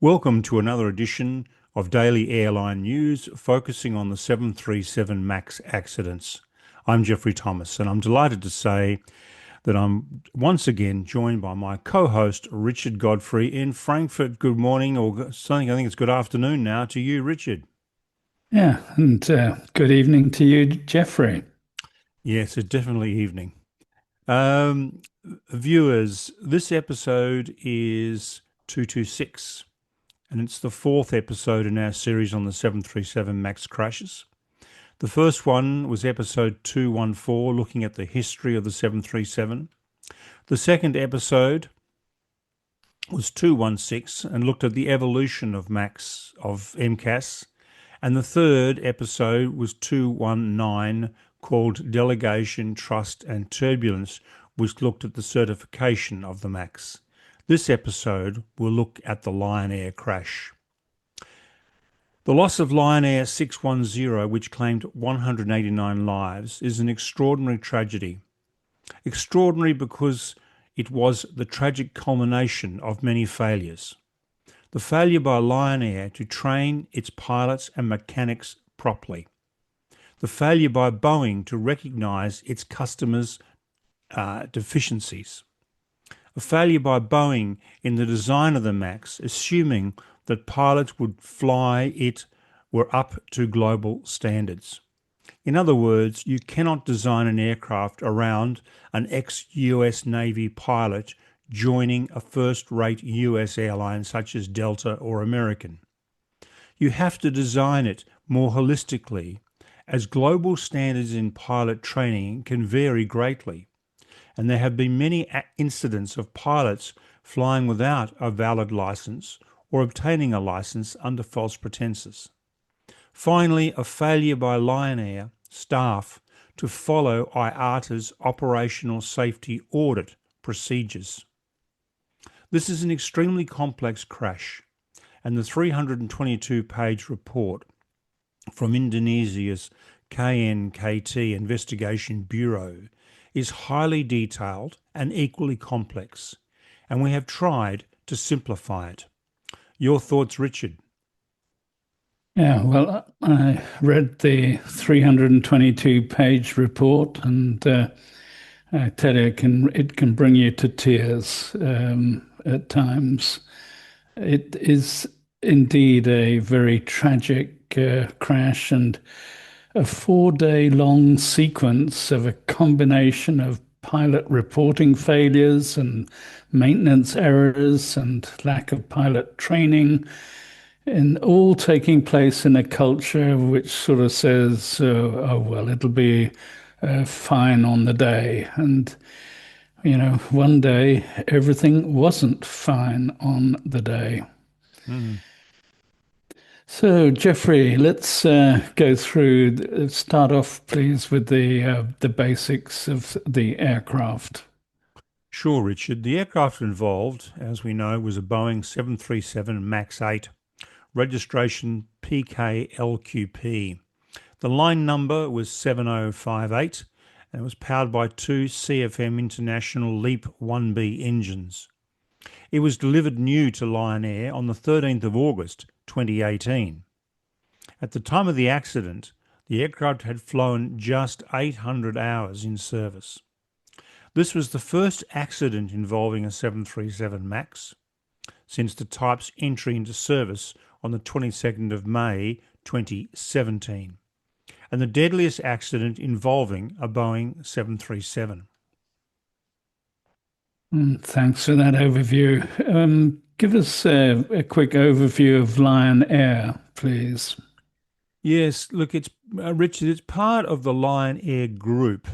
Welcome to another edition of Daily Airline News focusing on the 737 MAX accidents. I'm Jeffrey Thomas, and I'm delighted to say that I'm once again joined by my co-host Richard Godfrey in Frankfurt. Good morning, or something, I think it's good afternoon now to you, Richard. Yeah, and good evening to you, Jeffrey. Yes, it's definitely evening. Um, Viewers, this episode is 226, and it's the fourth episode in our series on the 737 MAX crashes. The first one was episode 214, looking at the history of the 737. The second episode was 216 and looked at the evolution of MCAS. And the third episode was 219, called Delegation, Trust and Turbulence, which looked at the certification of the MAX. This episode will look at the Lion Air crash. The loss of Lion Air 610, which claimed 189 lives, is an extraordinary tragedy. Extraordinary because it was the tragic culmination of many failures. The failure by Lion Air to train its pilots and mechanics properly. The failure by Boeing to recognise its customers' deficiencies. A failure by Boeing in the design of the MAX, assuming that pilots would fly it were up to global standards. In other words, you cannot design an aircraft around an ex-US Navy pilot joining a first-rate US airline such as Delta or American. You have to design it more holistically, as global standards in pilot training can vary greatly, and there have been many incidents of pilots flying without a valid license or obtaining a license under false pretenses. Finally, a failure by Lion Air staff to follow IATA's operational safety audit procedures. This is an extremely complex crash, and the 322-page report from Indonesia's KNKT Investigation Bureau is highly detailed and equally complex, and we have tried to simplify it. Your thoughts, Richard? Yeah, well, I read the 322-page report, and I tell you, it can bring you to tears at times. It is indeed a very tragic crash, and a 4-day long sequence of a combination of pilot reporting failures and maintenance errors and lack of pilot training, and all taking place in a culture which sort of says, oh, well, it'll be fine on the day. And, one day everything wasn't fine on the day. Hmm. So, Jeffrey, let's go through. Start off, please, with the basics of the aircraft. Sure, Richard. The aircraft involved, as we know, was a Boeing 737 MAX 8, registration PKLQP. The line number was 7058, and it was powered by two CFM International LEAP 1B engines. It was delivered new to Lion Air on the 13th of August 2018. At the time of the accident, the aircraft had flown just 800 hours in service. This was the first accident involving a 737 MAX since the type's entry into service on the 22nd of May 2017, and the deadliest accident involving a Boeing 737. Thanks for that overview. Give us a quick overview of Lion Air, please. Yes, look, it's Richard, it's part of the Lion Air group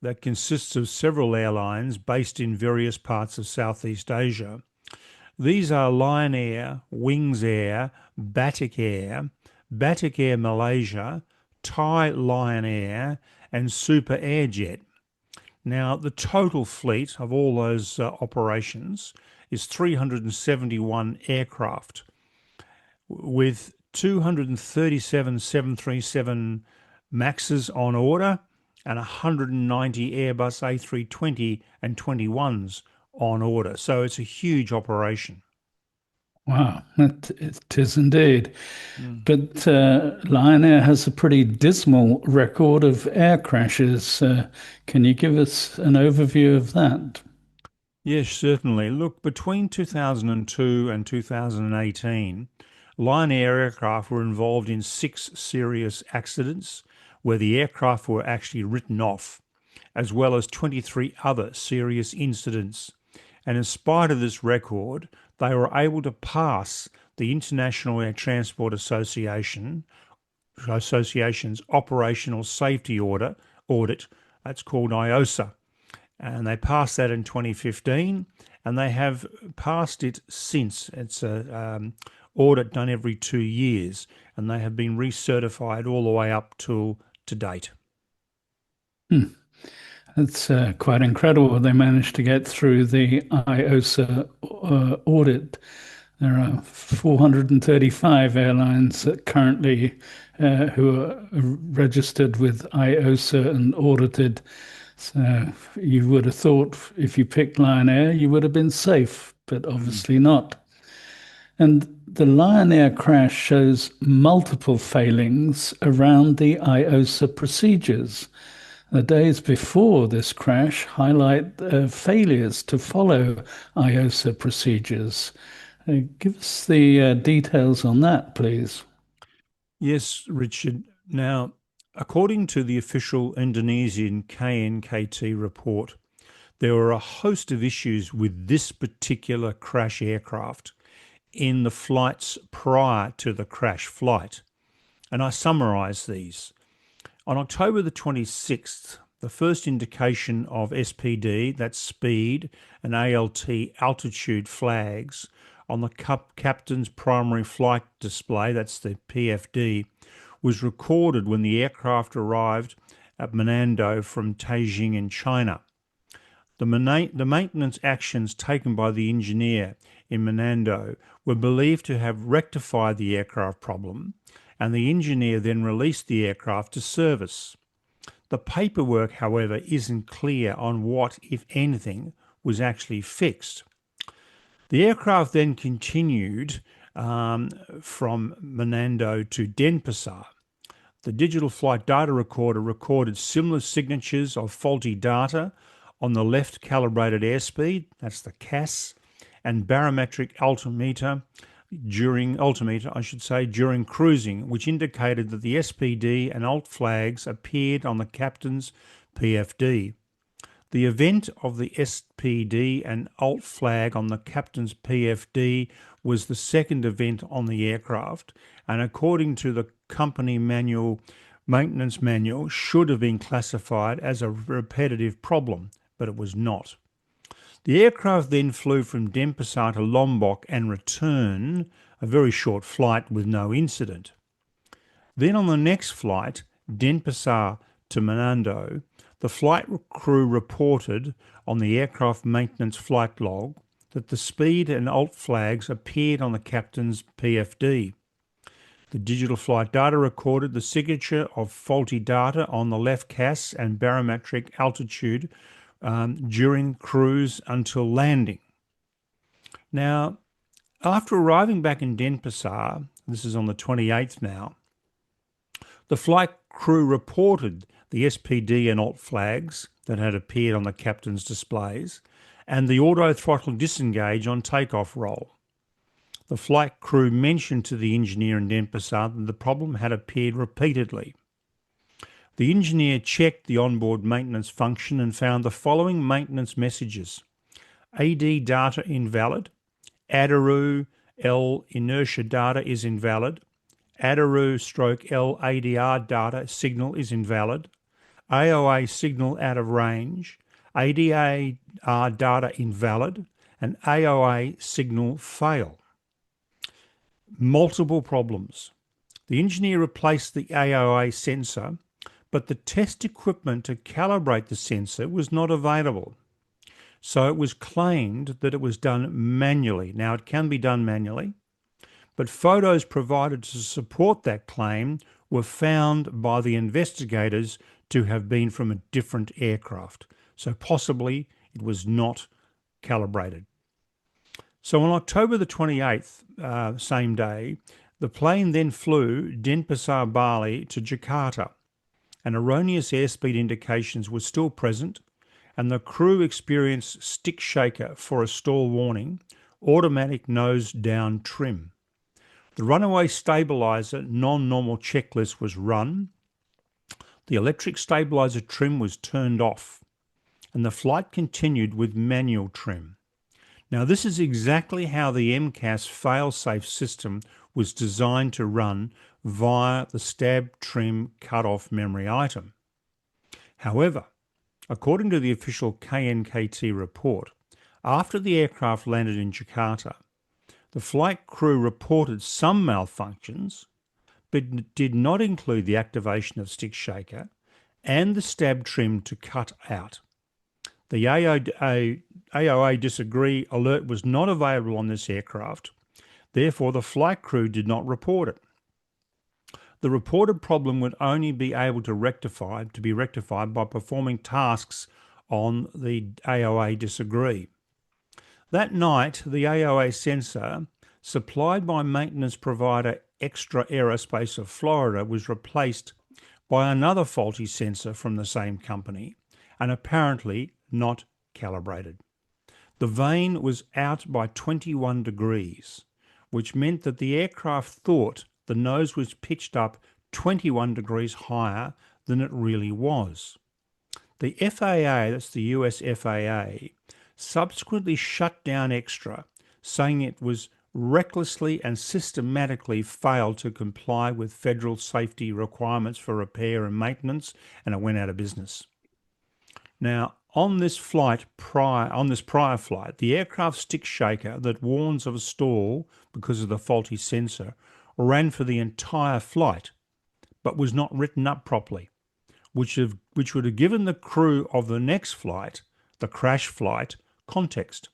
that consists of several airlines based in various parts of Southeast Asia. These are Lion Air, Wings Air, Batik Air Malaysia, Thai Lion Air, and Super Airjet. Now, the total fleet of all those operations is 371 aircraft, with 237 737 Maxes on order and 190 Airbus A320 and 21s on order. So it's a huge operation. Wow, it is indeed. Mm. But Lion Air has a pretty dismal record of air crashes. Can you give us an overview of that? Yes, certainly. Look, between 2002 and 2018, Lion Air aircraft were involved in 6 serious accidents where the aircraft were actually written off, as well as 23 other serious incidents. And in spite of this record, they were able to pass the International Air Transport Association's Operational Safety Audit. That's called IOSA, and they passed that in 2015, and they have passed it since. It's a audit done every 2 years, and they have been recertified all the way up to date. Hmm. It's quite incredible they managed to get through the IOSA audit. There are 435 airlines that currently who are registered with IOSA and audited. So you would have thought if you picked Lion Air, you would have been safe, but Mm. obviously not. And the Lion Air crash shows multiple failings around the IOSA procedures. The days before this crash highlight failures to follow IOSA procedures. Give us the details on that, please. Yes, Richard. Now, according to the official Indonesian KNKT report, there were a host of issues with this particular crash aircraft in the flights prior to the crash flight. And I summarise these. On October the 26th, the first indication of SPD, that's speed, and ALT altitude flags on the captain's primary flight display, that's the PFD, was recorded when the aircraft arrived at Manado from Beijing in China. The maintenance actions taken by the engineer in Manando were believed to have rectified the aircraft problem, and the engineer then released the aircraft to service. The paperwork, however, isn't clear on what, if anything, was actually fixed. The aircraft then continued from Manando to Denpasar. The digital flight data recorder recorded similar signatures of faulty data on the left calibrated airspeed, that's the CAS, and barometric altimeter, during cruising, which indicated that the SPD and alt flags appeared on the captain's PFD. The event of the SPD and alt flag on the captain's PFD was the second event on the aircraft, and according to the company maintenance manual, should have been classified as a repetitive problem, but it was not. The aircraft then flew from Denpasar to Lombok and returned, a very short flight with no incident. Then on the next flight, Denpasar to Manado, the flight crew reported on the aircraft maintenance flight log that the speed and alt flags appeared on the captain's PFD. The digital flight data recorded the signature of faulty data on the left CAS and barometric altitude during cruise until landing. Now, after arriving back in Denpasar, this is on the 28th now, the flight crew reported the SPD and alt flags that had appeared on the captain's displays and the auto throttle disengage on takeoff roll. The flight crew mentioned to the engineer in Denpasar that the problem had appeared repeatedly. The engineer checked the onboard maintenance function and found the following maintenance messages: AD data invalid, ADARU L inertia data is invalid, ADARU stroke L ADR data signal is invalid, AOA signal out of range, ADAR data invalid, and AOA signal fail. Multiple problems. The engineer replaced the AOA sensor, but the test equipment to calibrate the sensor was not available. So it was claimed that it was done manually. Now, it can be done manually, but photos provided to support that claim were found by the investigators to have been from a different aircraft. So possibly it was not calibrated. So on October the 28th, same day, the plane then flew Denpasar, Bali to Jakarta, and erroneous airspeed indications were still present, and the crew experienced stick shaker for a stall warning, automatic nose down trim. The runaway stabiliser non-normal checklist was run, the electric stabiliser trim was turned off, and the flight continued with manual trim. Now, this is exactly how the MCAS fail-safe system was designed to run via the stab trim cut-off memory item. However, according to the official KNKT report, after the aircraft landed in Jakarta, the flight crew reported some malfunctions, but did not include the activation of stick shaker and the stab trim to cut out. The AOA disagree alert was not available on this aircraft, therefore the flight crew did not report it. The reported problem would only be able to be rectified by performing tasks on the AOA disagree. That night, the AOA sensor, supplied by maintenance provider Extra Aerospace of Florida, was replaced by another faulty sensor from the same company and apparently not calibrated. The vane was out by 21 degrees, which meant that the aircraft thought the nose was pitched up 21 degrees higher than it really was. The FAA, that's the US FAA, subsequently shut down Extra, saying it was recklessly and systematically failed to comply with federal safety requirements for repair and maintenance, and it went out of business. Now, on this prior flight, the aircraft stick shaker that warns of a stall because of the faulty sensor ran for the entire flight, but was not written up properly, which would have given the crew of the next flight, the crash flight, context.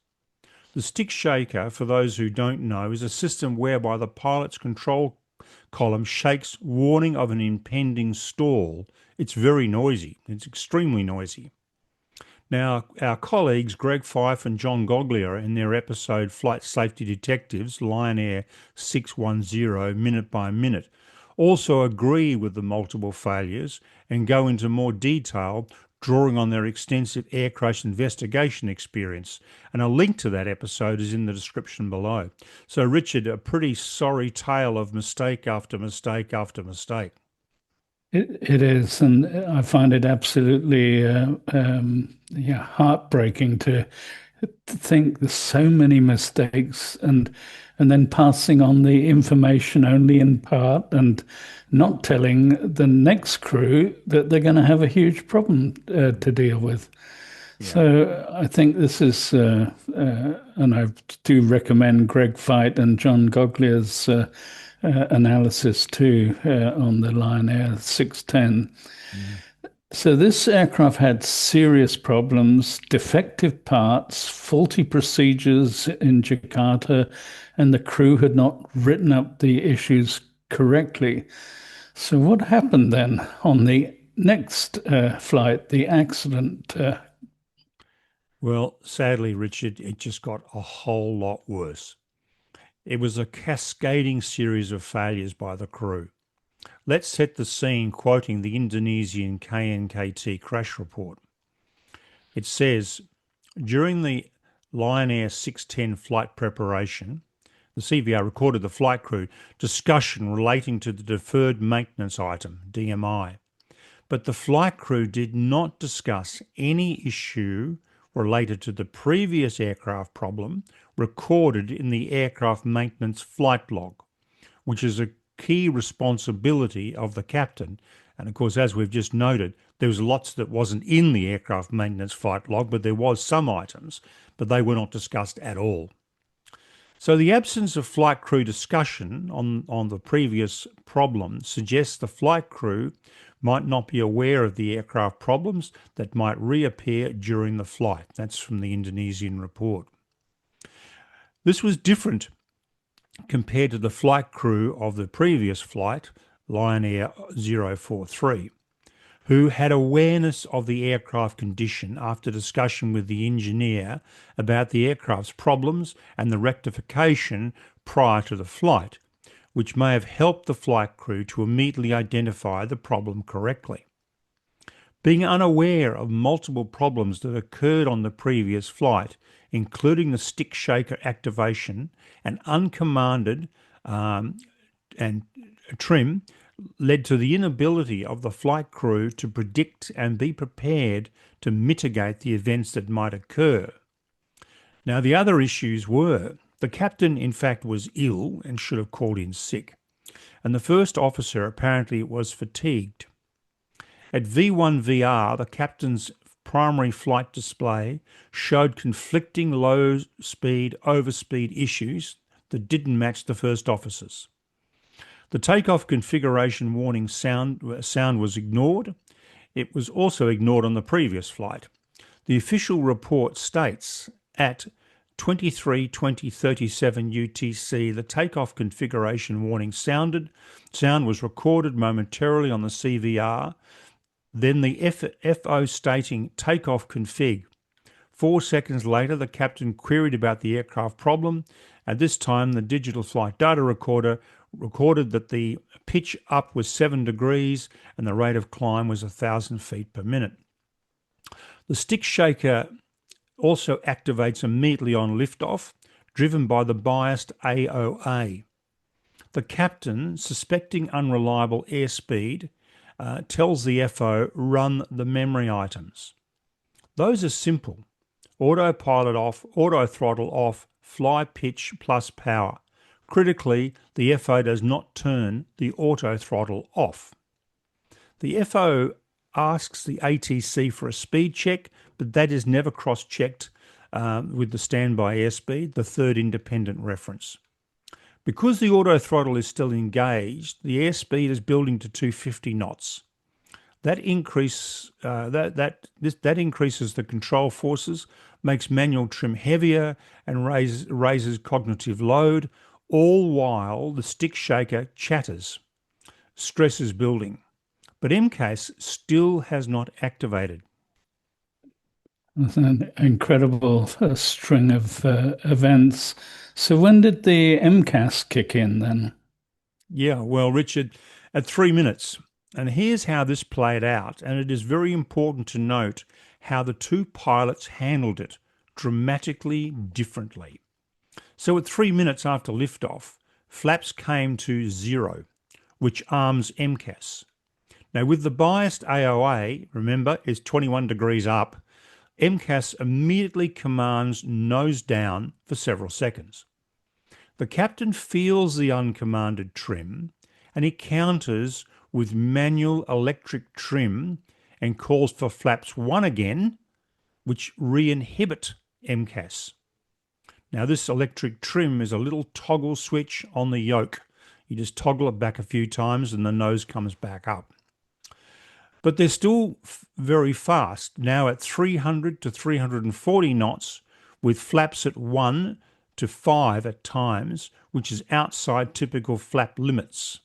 The stick shaker, for those who don't know, is a system whereby the pilot's control column shakes, warning of an impending stall. It's very noisy. It's extremely noisy. Now, our colleagues Greg Fife and John Goglia, in their episode Flight Safety Detectives, Lion Air 610 Minute by Minute, also agree with the multiple failures and go into more detail, drawing on their extensive air crash investigation experience. And a link to that episode is in the description below. So, Richard, a pretty sorry tale of mistake after mistake after mistake. It is, and I find it absolutely heartbreaking to think there's so many mistakes, and then passing on the information only in part, and not telling the next crew that they're going to have a huge problem to deal with. Yeah. So I think this is, and I do recommend Greg Fight and John Goglia's analysis too on the Lion Air 610. So this aircraft had serious problems, defective parts, faulty procedures in Jakarta, and the crew had not written up the issues correctly. So what happened then on the next flight, the accident? Well, sadly, Richard, it just got a whole lot worse. It was a cascading series of failures by the crew. Let's set the scene quoting the Indonesian KNKT crash report. It says, during the Lion Air 610 flight preparation, the CVR recorded the flight crew discussion relating to the deferred maintenance item, DMI. But the flight crew did not discuss any issue related to the previous aircraft problem recorded in the aircraft maintenance flight log, which is a key responsibility of the captain. And of course, as we've just noted, there was lots that wasn't in the aircraft maintenance flight log, but there was some items, but they were not discussed at all. So the absence of flight crew discussion on the previous problem suggests the flight crew might not be aware of the aircraft problems that might reappear during the flight. That's from the Indonesian report. This was different compared to the flight crew of the previous flight, Lion Air 043. who had awareness of the aircraft condition after discussion with the engineer about the aircraft's problems and the rectification prior to the flight, which may have helped the flight crew to immediately identify the problem correctly. Being unaware of multiple problems that occurred on the previous flight, including the stick shaker activation and uncommanded and trim, led to the inability of the flight crew to predict and be prepared to mitigate the events that might occur. Now, the other issues were the captain, in fact, was ill and should have called in sick, and the first officer apparently was fatigued. At V1VR, the captain's primary flight display showed conflicting low speed, overspeed issues that didn't match the first officer's. The takeoff configuration warning sound was ignored. It was also ignored on the previous flight. The official report states at 23:20:37 UTC, the takeoff configuration warning sound was recorded momentarily on the CVR, then the FO stating takeoff config. 4 seconds later, the captain queried about the aircraft problem. At this time, the digital flight data recorder recorded that the pitch up was 7 degrees and the rate of climb was 1,000 feet per minute. The stick shaker also activates immediately on liftoff, driven by the biased AOA. The captain, suspecting unreliable airspeed, tells the FO, run the memory items. Those are simple. Autopilot off, auto throttle off, fly pitch plus power. Critically, the FO does not turn the auto throttle off. The FO asks the ATC for a speed check, but that is never cross-checked with the standby airspeed, the third independent reference. Because the auto throttle is still engaged, the airspeed is building to 250 knots. That increases the control forces, makes manual trim heavier, and raises cognitive load, all while the stick shaker chatters. Stress is building. But MCAS still has not activated. That's an incredible string of events. So when did the MCAS kick in then? Yeah, well, Richard, at 3 minutes. And here's how this played out. And it is very important to note how the two pilots handled it dramatically differently. So at 3 minutes after liftoff, flaps came to 0, which arms MCAS. Now, with the biased AOA, remember, is 21 degrees up, MCAS immediately commands nose down for several seconds. The captain feels the uncommanded trim and he counters with manual electric trim and calls for flaps 1 again, which re-inhibit MCAS. Now, this electric trim is a little toggle switch on the yoke. You just toggle it back a few times and the nose comes back up. But they're still very fast, now at 300 to 340 knots, with flaps at 1 to 5 at times, which is outside typical flap limits.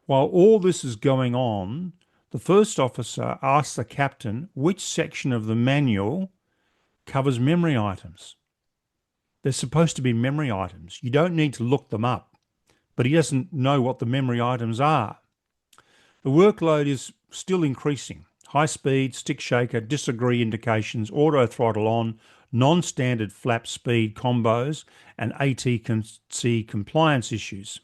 While all this is going on, the first officer asks the captain which section of the manual covers memory items. They're supposed to be memory items. You don't need to look them up, but he doesn't know what the memory items are. The workload is still increasing. High speed, stick shaker, disagree indications, auto throttle on, non-standard flap speed combos, and ATC compliance issues.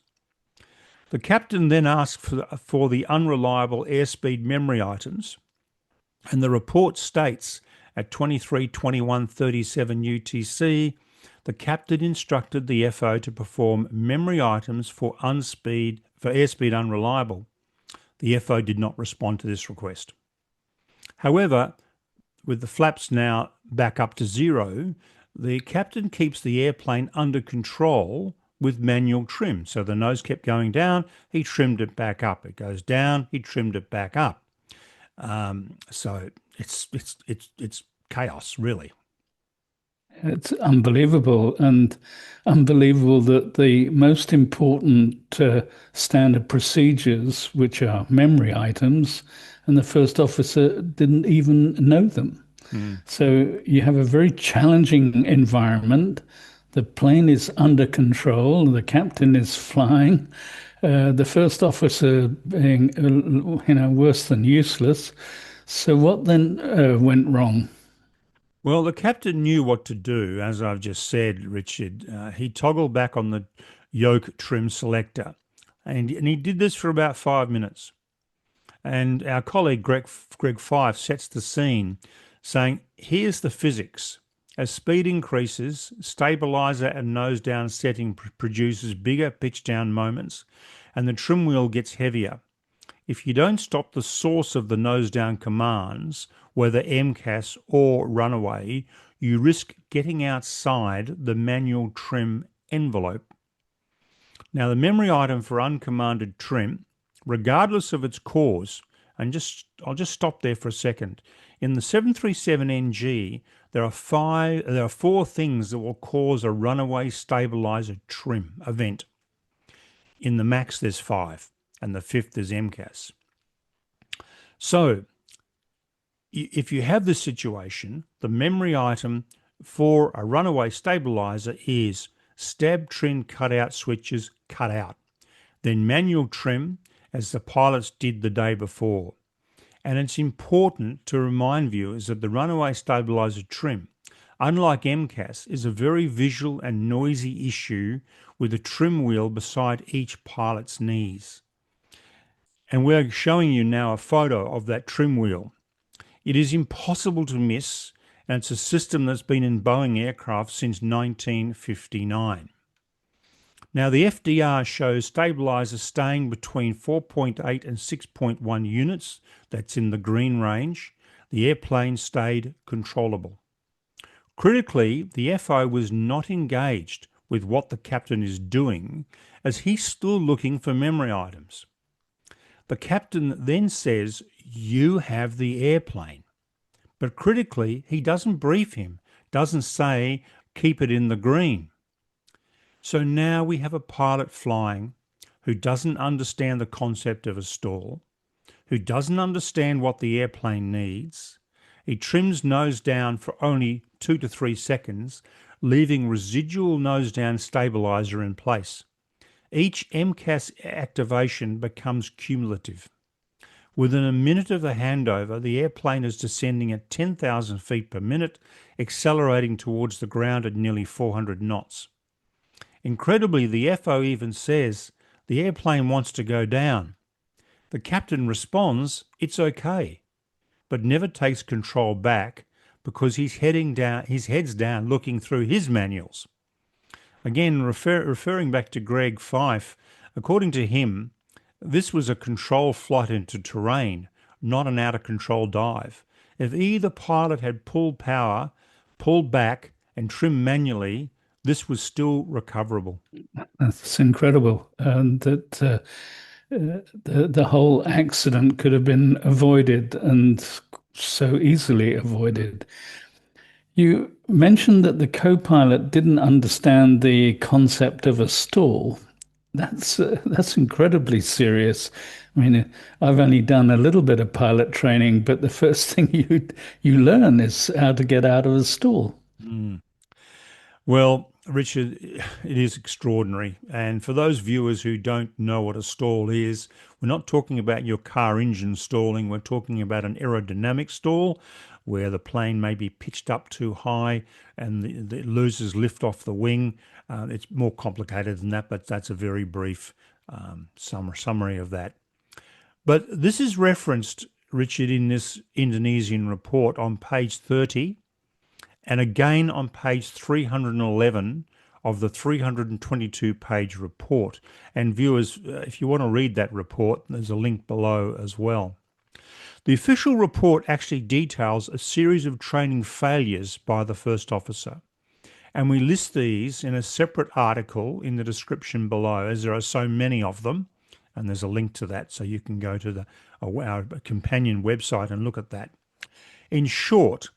The captain then asks for the unreliable airspeed memory items, and the report states at 23:21:37 UTC, the captain instructed the FO to perform memory items for airspeed unreliable. The FO did not respond to this request. However, with the flaps now back up to 0, the captain keeps the airplane under control with manual trim. So the nose kept going down, he trimmed it back up. It goes down, he trimmed it back up. So it's chaos, really. It's unbelievable, and unbelievable that the most important standard procedures, which are memory items, and the first officer didn't even know them. Mm. So you have a very challenging environment. The plane is under control. The captain is flying. The first officer being, worse than useless. So what then went wrong? Well, the captain knew what to do, as I've just said, Richard. He toggled back on the yoke trim selector, and he did this for about 5 minutes. And our colleague Greg Fife sets the scene, saying, "Here's the physics. As speed increases, stabilizer and nose down setting produces bigger pitch down moments, and the trim wheel gets heavier. If you don't stop the source of the nose down commands, whether MCAS or runaway, you risk getting outside the manual trim envelope." Now, the memory item for uncommanded trim, regardless of its cause, and I'll just stop there for a second. In the 737NG, there are four things that will cause a runaway stabilizer trim event. In the MAX, there's five, and the fifth is MCAS. So, if you have this situation, the memory item for a runaway stabilizer is stab trim cutout switches cut out, then manual trim as the pilots did the day before. And it's important to remind viewers that the runaway stabilizer trim, unlike MCAS, is a very visual and noisy issue with a trim wheel beside each pilot's knees. And we're showing you now a photo of that trim wheel. It is impossible to miss, and it's a system that's been in Boeing aircraft since 1959. Now, the FDR shows stabilizers staying between 4.8 and 6.1 units. That's in the green range. The airplane stayed controllable. Critically, the FO was not engaged with what the captain is doing, as he's still looking for memory items. The captain then says, "You have the airplane." But critically, he doesn't brief him, doesn't say, "Keep it in the green." So now we have a pilot flying who doesn't understand the concept of a stall, who doesn't understand what the airplane needs. He trims nose down for only 2 to 3 seconds, leaving residual nose down stabilizer in place. Each MCAS activation becomes cumulative. Within a minute of the handover, the airplane is descending at 10,000 feet per minute, accelerating towards the ground at nearly 400 knots. Incredibly, the FO even says the airplane wants to go down. The captain responds, "It's okay," but never takes control back because he's head's down looking through his manuals. Again, referring back to Greg Fife, according to him, this was a control flight into terrain, not an out of control dive. If either pilot had pulled power, pulled back, and trimmed manually, this was still recoverable. That's incredible, and that the whole accident could have been avoided, and so easily avoided. You mentioned that the co-pilot didn't understand the concept of a stall. That's incredibly serious. I mean, I've only done a little bit of pilot training, but the first thing you learn is how to get out of a stall. Mm. Well, Richard, it is extraordinary. And for those viewers who don't know what a stall is, we're not talking about your car engine stalling. We're talking about an aerodynamic stall where the plane may be pitched up too high and it loses lift off the wing. It's more complicated than that, but that's a very brief summary of that. But this is referenced, Richard, in this Indonesian report on page 30 and again on page 311 of the 322-page report. And viewers, if you want to read that report, there's a link below as well. The official report actually details a series of training failures by the first officer. And we list these in a separate article in the description below, as there are so many of them. And there's a link to that, so you can go to our companion website and look at that. In short,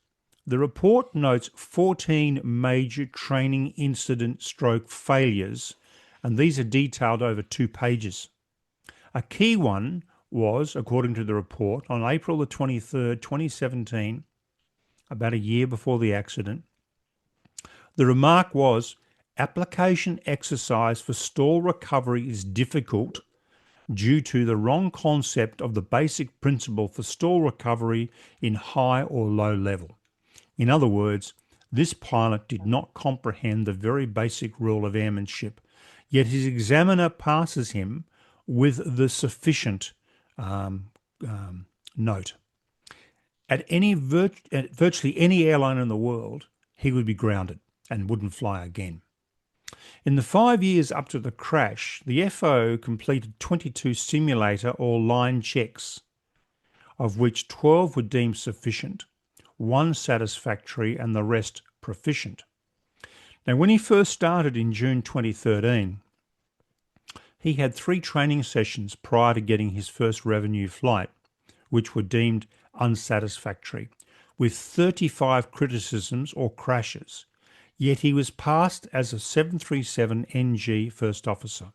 The report notes 14 major training incident stroke failures, and these are detailed over 2 pages. A key one was, according to the report, on April the 23rd, 2017, about a year before the accident, the remark was, application exercise for stall recovery is difficult due to the wrong concept of the basic principle for stall recovery in high or low level. In other words, this pilot did not comprehend the very basic rule of airmanship, yet his examiner passes him with the sufficient um, note. At virtually any airline in the world, he would be grounded and wouldn't fly again. In the 5 years up to the crash, the FO completed 22 simulator or line checks, of which 12 were deemed sufficient, one satisfactory, and the rest proficient. Now, when he first started in June 2013, he had 3 training sessions prior to getting his first revenue flight, which were deemed unsatisfactory, with 35 criticisms or crashes. Yet he was passed as a 737 NG first officer.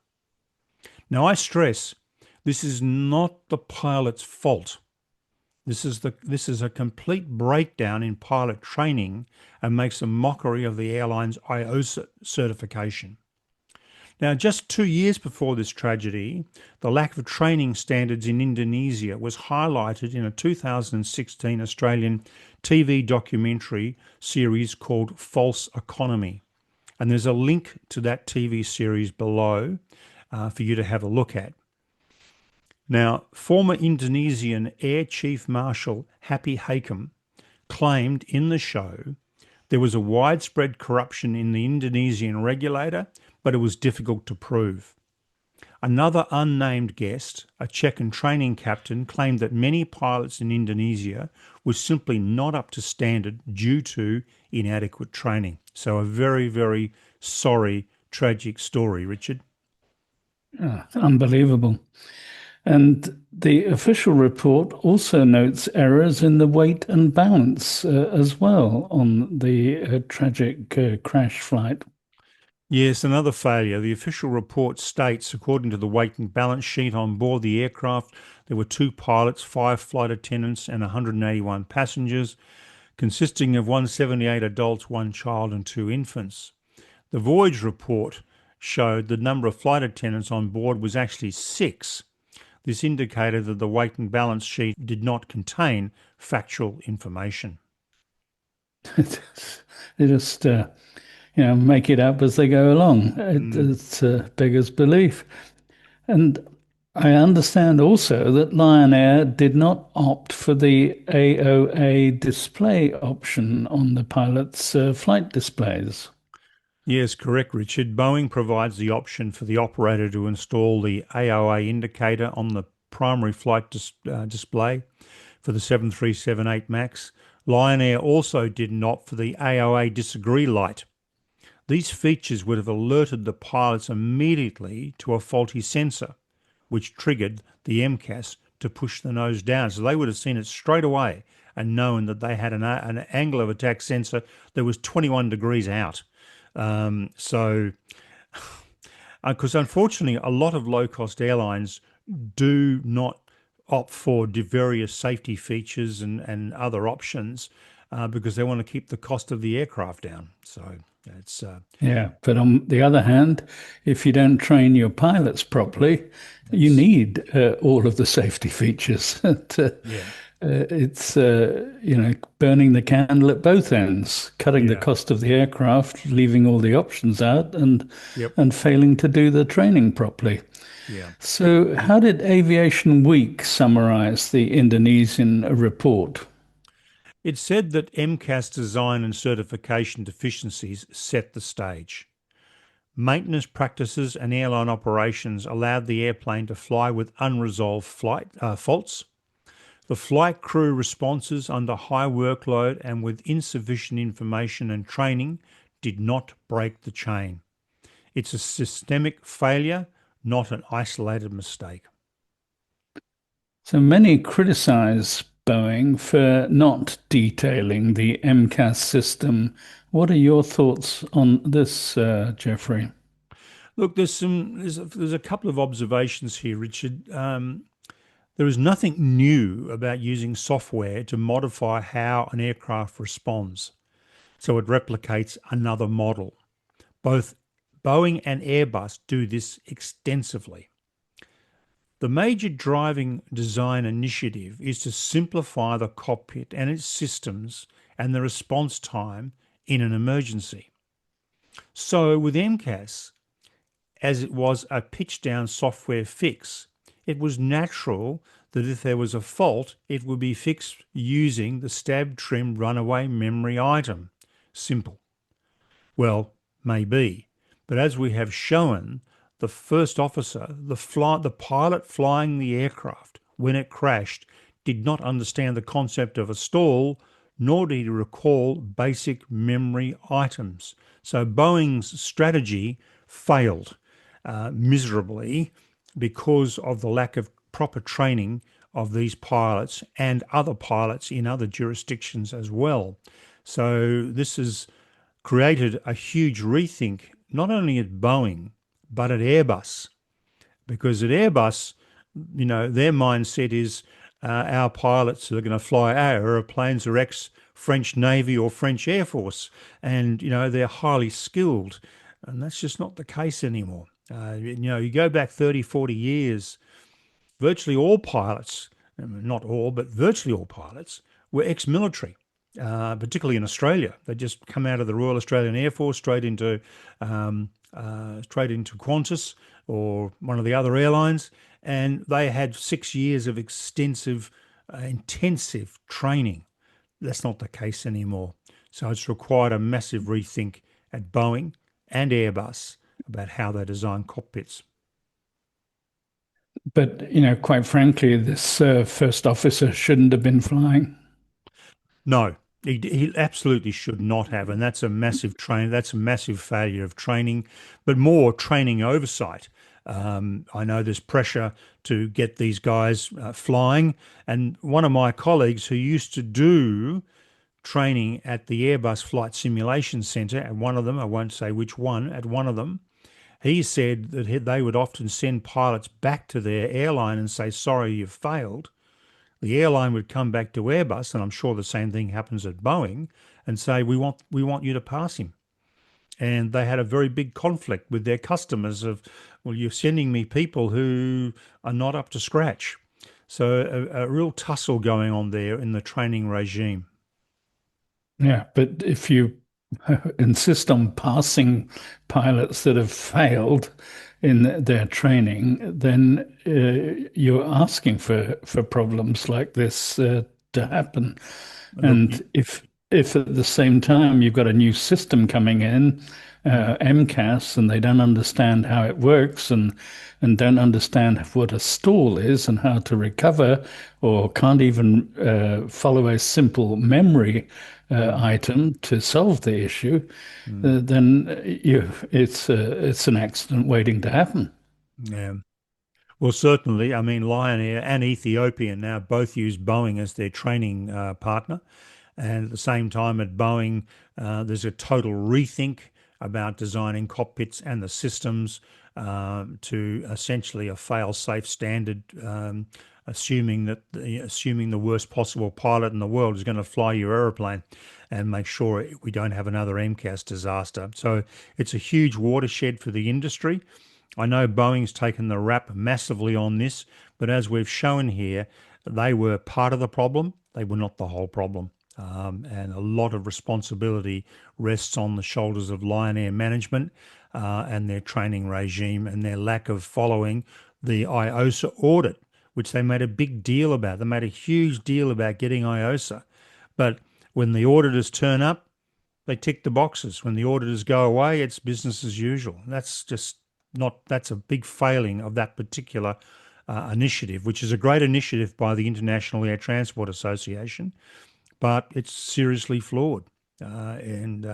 Now, I stress, this is not the pilot's fault. This is a complete breakdown in pilot training and makes a mockery of the airline's IOSA certification. Now, just 2 years before this tragedy, the lack of training standards in Indonesia was highlighted in a 2016 Australian TV documentary series called False Economy. And there's a link to that TV series below for you to have a look at. Now, former Indonesian Air Chief Marshal Happy Hakem claimed in the show there was a widespread corruption in the Indonesian regulator, but it was difficult to prove. Another unnamed guest, a Czech and training captain, claimed that many pilots in Indonesia were simply not up to standard due to inadequate training. So a very, very sorry, tragic story, Richard. Unbelievable. And the official report also notes errors in the weight and balance as well on the tragic crash flight. Yes, another failure. The official report states, according to the weight and balance sheet on board the aircraft, there were 2 pilots, 5 flight attendants, and 181 passengers, consisting of 178 adults, 1 child, and 2 infants. The voyage report showed the number of flight attendants on board was actually 6. This indicated that the weight and balance sheet did not contain factual information. They just make it up as they go along. It's beggars belief. And I understand also that Lion Air did not opt for the AOA display option on the pilot's flight displays. Yes, correct, Richard. Boeing provides the option for the operator to install the AOA indicator on the primary flight display for the 737-8 MAX. Lion Air also did not for the AOA disagree light. These features would have alerted the pilots immediately to a faulty sensor, which triggered the MCAS to push the nose down. So they would have seen it straight away and known that they had an angle of attack sensor that was 21 degrees out. Because unfortunately, a lot of low-cost airlines do not opt for the various safety features and other options because they want to keep the cost of the aircraft down. So it's yeah. But on the other hand, if you don't train your pilots properly, you need all of the safety features. yeah, It's burning the candle at both ends, cutting the yeah, cost of the aircraft, leaving all the options out, and yep, failing to do the training properly. yeah. So, how did Aviation Week summarize the Indonesian report? It said that MCAS design and certification deficiencies set the stage. Maintenance practices and airline operations allowed the airplane to fly with unresolved faults. The flight crew responses under high workload and with insufficient information and training did not break the chain. It's a systemic failure, not an isolated mistake. So many criticize Boeing for not detailing the MCAS system. What are your thoughts on this, Jeffrey? Look, there's a couple of observations here, Richard. There is nothing new about using software to modify how an aircraft responds, so it replicates another model. Both Boeing and Airbus do this extensively. The major driving design initiative is to simplify the cockpit and its systems and the response time in an emergency. So, with MCAS, as it was a pitch down software fix, it was natural that if there was a fault, it would be fixed using the stab trim runaway memory item. Simple. Well, maybe. But as we have shown, the first officer, the pilot flying the aircraft when it crashed, did not understand the concept of a stall, nor did he recall basic memory items. So Boeing's strategy failed miserably because of the lack of proper training of these pilots and other pilots in other jurisdictions as well. So this has created a huge rethink, not only at Boeing, but at Airbus. Because at Airbus, their mindset is our pilots are going to fly our aeroplanes are ex French Navy or French Air Force, and they're highly skilled, and that's just not the case anymore. You go back 30, 40 years, virtually all pilots, not all, but virtually all pilots, were ex-military, particularly in Australia. They just come out of the Royal Australian Air Force straight into Qantas or one of the other airlines, and they had 6 years of extensive, intensive training. That's not the case anymore. So it's required a massive rethink at Boeing and Airbus about how they design cockpits. But, quite frankly, this first officer shouldn't have been flying. No, he absolutely should not have, and that's a massive train. That's a massive failure of training, but more training oversight. I know there's pressure to get these guys flying, and one of my colleagues who used to do training at the Airbus Flight Simulation Centre at one of them, I won't say which one, at one of them, he said that they would often send pilots back to their airline and say, sorry, you've failed. The airline would come back to Airbus, and I'm sure the same thing happens at Boeing, and say, we want you to pass him. And they had a very big conflict with their customers of, well, you're sending me people who are not up to scratch. So a real tussle going on there in the training regime. Yeah, but if you insist on passing pilots that have failed in their training, then you're asking for problems like this to happen. Look, And if at the same time you've got a new system coming in, mm, MCAS, and they don't understand how it works and don't understand what a stall is and how to recover, or can't even follow a simple memory mm, item to solve the issue, mm, then it's an accident waiting to happen. yeah. Well, certainly. I mean, Lion Air and Ethiopian now both use Boeing as their training partner. And at the same time, at Boeing, there's a total rethink about designing cockpits and the systems to essentially a fail-safe standard, assuming the worst possible pilot in the world is going to fly your aeroplane and make sure we don't have another MCAS disaster. So it's a huge watershed for the industry. I know Boeing's taken the rap massively on this, but as we've shown here, they were part of the problem. They were not the whole problem. And a lot of responsibility rests on the shoulders of Lion Air management and their training regime and their lack of following the IOSA audit, which they made a big deal about. They made a huge deal about getting IOSA. But when the auditors turn up, they tick the boxes. When the auditors go away, it's business as usual. That's just not, that's a big failing of that particular initiative, which is a great initiative by the International Air Transport Association, but it's seriously flawed. And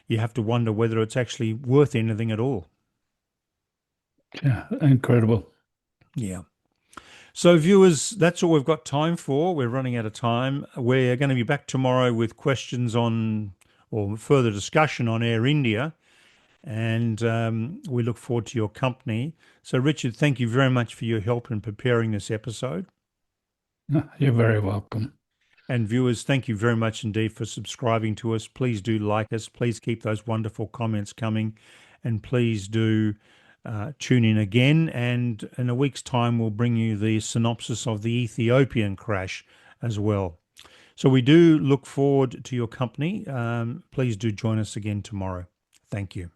you have to wonder whether it's actually worth anything at all. Yeah, incredible. Yeah. So, viewers, that's all we've got time for. We're running out of time. We're going to be back tomorrow with questions on or further discussion on Air India, and we look forward to your company. So, Richard, thank you very much for your help in preparing this episode. You're very welcome. And viewers, thank you very much indeed for subscribing to us. Please do like us. Please keep those wonderful comments coming. And please do tune in again. And in a week's time, we'll bring you the synopsis of the Ethiopian crash as well. So we do look forward to your company. Please do join us again tomorrow. Thank you.